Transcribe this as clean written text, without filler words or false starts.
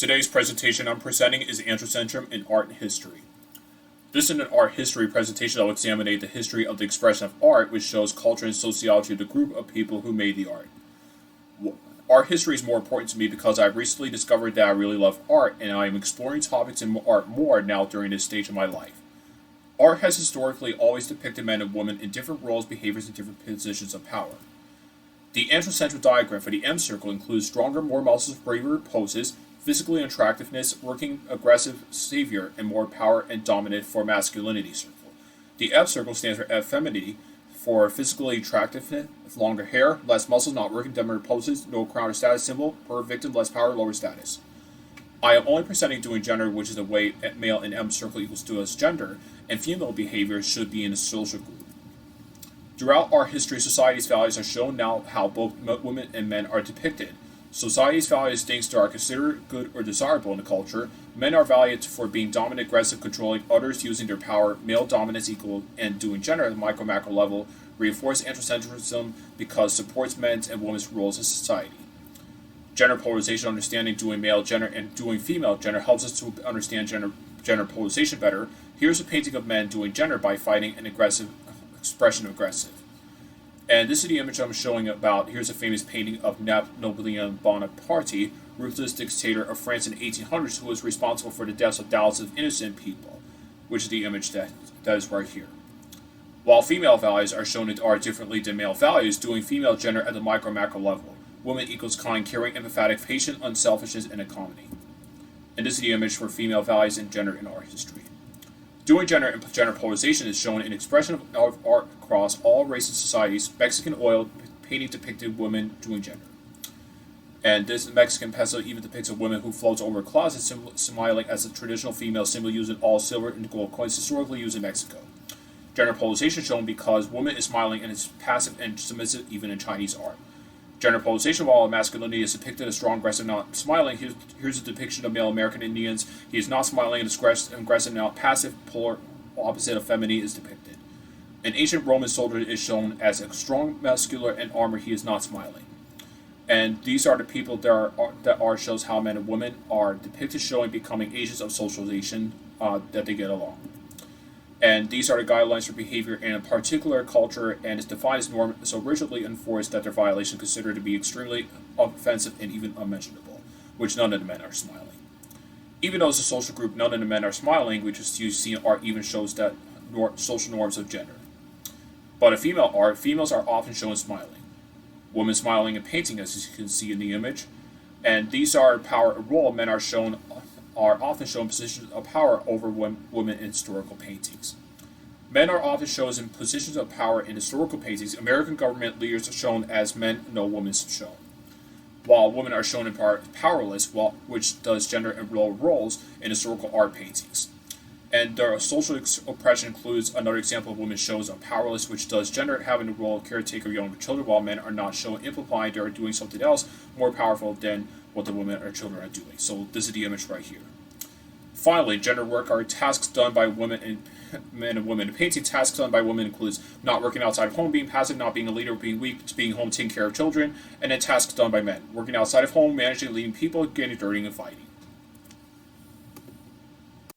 Today's presentation I'm presenting is Androcentrism in Art and History. This is an art history presentation that will examine the history of the expression of art, which shows culture and sociology of the group of people who made the art. Art history is more important to me because I've recently discovered that I really love art, and I am exploring topics in art more now during this stage of my life. Art has historically always depicted men and women in different roles, behaviors, and different positions of power. The androcentric diagram for the M circle includes stronger, more muscles, braver poses, physically attractiveness, working aggressive savior, and more power and dominant for masculinity circle. The F circle stands for femininity, for physically attractiveness, longer hair, less muscles, not working, dominant poses, no crown or status symbol, per victim, less power, lower status. I am only presenting doing gender, which is the way male in M circle equals to as gender, and female behavior should be in a social group. Throughout our history, society's values are shown now how both women and men are depicted. Society's values things that are considered good or desirable in the culture. Men are valued for being dominant, aggressive, controlling others, using their power. Male dominance equal and doing gender at the micro-macro level reinforce androcentrism because supports men's and women's roles in society. Gender polarization, understanding doing male gender and doing female gender helps us to understand gender polarization better. Here's a painting of men doing gender by fighting an aggressive expression of aggressive. And this is the image I'm showing about. Here's a famous painting of Napoleon Bonaparte, ruthless dictator of France in the 1800s, who was responsible for the deaths of thousands of innocent people, which is the image that is right here. While female values are shown in art differently than male values, doing female gender at the micro-macro level. Woman equals kind, caring, empathetic, patient, unselfishness, and economy. And this is the image for female values and gender in art history. Doing gender and gender polarization is shown in expression of art across all races and societies. Mexican oil painting depicted women doing gender. And this Mexican peso even depicts a woman who floats over a closet, smiling as a traditional female symbol used in all silver and gold coins historically used in Mexico. Gender polarization shown because woman is smiling and is passive and submissive even in Chinese art. Gender polarization, while masculinity is depicted as strong, aggressive, not smiling, here's a depiction of male American Indians. He is not smiling and aggressive, not passive, polar opposite of femininity is depicted. An ancient Roman soldier is shown as a strong, muscular, and armored. He is not smiling. And these are the people that art shows how men and women are depicted, showing becoming agents of socialization that they get along. And these are the guidelines for behavior in a particular culture, and is defined as norm so rigidly enforced that their violation is considered to be extremely offensive and even unmentionable, which none of the men are smiling. Even though it's a social group, none of the men are smiling, which is you see in art even shows that social norms of gender. But in female art, females are often shown smiling. Women smiling in painting, as you can see in the image, and these are power and role. Men are often shown positions of power over women in historical paintings. Men are often shown in positions of power in historical paintings. American government leaders are shown as men, no women shown. While women are shown in part powerless, which does gender and role roles in historical art paintings. And their social oppression includes another example of women shows are powerless, which does gender having the role of caretaker of younger children, while men are not shown implying they are doing something else more powerful than what the women or children are doing. So this is the image right here. Finally, gender work are tasks done by women and men and women. Painting tasks done by women includes not working outside of home, being passive, not being a leader, being weak, being home, taking care of children, and then tasks done by men. Working outside of home, managing, leading people, getting dirty, and fighting.